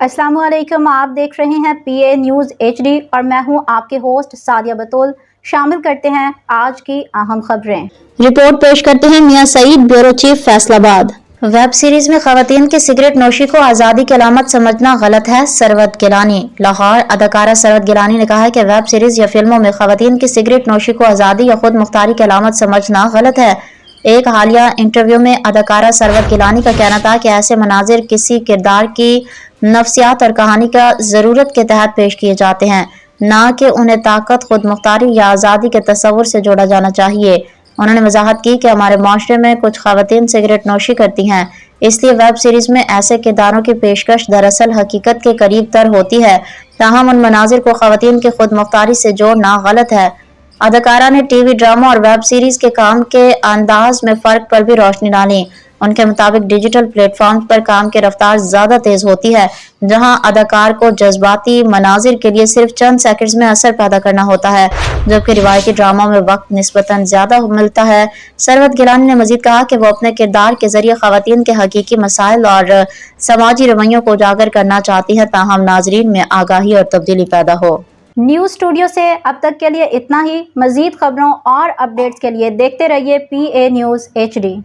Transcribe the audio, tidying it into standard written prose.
अस्सलाम वालेकुम। आप देख रहे हैं PA न्यूज़ HD और मैं हूं आपके होस्ट सादिया बतूल। शामिल करते हैं आज की अहम खबरें। रिपोर्ट पेश करते हैं Mian Saeed, bureau chief, Faisalabad. Web series में खवातीन की सिगरेट नोशी को आज़ादी की अलामत समझना गलत है। सरवत गिलानी, लाहौर। अदाकारा सरवत गिलानी ने कहा है कि वेब सीरीज या फिल्मों में खवातीन की सिगरेट नोशी को आज़ादी या खुद मुख्तारी की अलामत समझना गलत है। एक हालिया इंटरव्यू में अदाकारा सरवत गिलानी का कहना था कि ऐसे मनाजिर किसी किरदार की नफ्सियात और कहानी का ज़रूरत के तहत पेश किए जाते हैं, ना कि उन्हें ताकत, खुद मुख्तारी या आज़ादी के तस्वुर से जोड़ा जाना चाहिए। उन्होंने वजाहत की कि हमारे माशरे में कुछ खवातीन सिगरेट नोशी करती हैं, इसलिए वेब सीरीज में ऐसे किरदारों की पेशकश दरअसल हकीकत के करीब तर होती है। ताहम उन मनाजिर को खवातीन की खुद मुख्तारी से जोड़ना गलत है। अदाकारा ने टीवी ड्रामा और वेब सीरीज के काम के अंदाज में फर्क पर भी रोशनी डाली। उनके मुताबिक डिजिटल प्लेटफॉर्म पर काम की रफ्तार ज्यादा तेज होती है, जहां अदाकार को जज्बाती मनाजिर के लिए सिर्फ चंद सेकंड्स में असर पैदा करना होता है, जबकि रिवायती ड्रामा में वक्त निस्बतन ज्यादा मिलता है। सरवत गिलानी ने मजीद कहा कि वो अपने किरदार के जरिए खवातीन के हकीकी मसाइल और समाजी रवैयों को उजागर करना चाहती है, ताहम नाजरीन में आगाही और तब्दीली पैदा हो। न्यूज़ स्टूडियो से अब तक के लिए इतना ही। मजीद खबरों और अपडेट्स के लिए देखते रहिए PA न्यूज़ HD।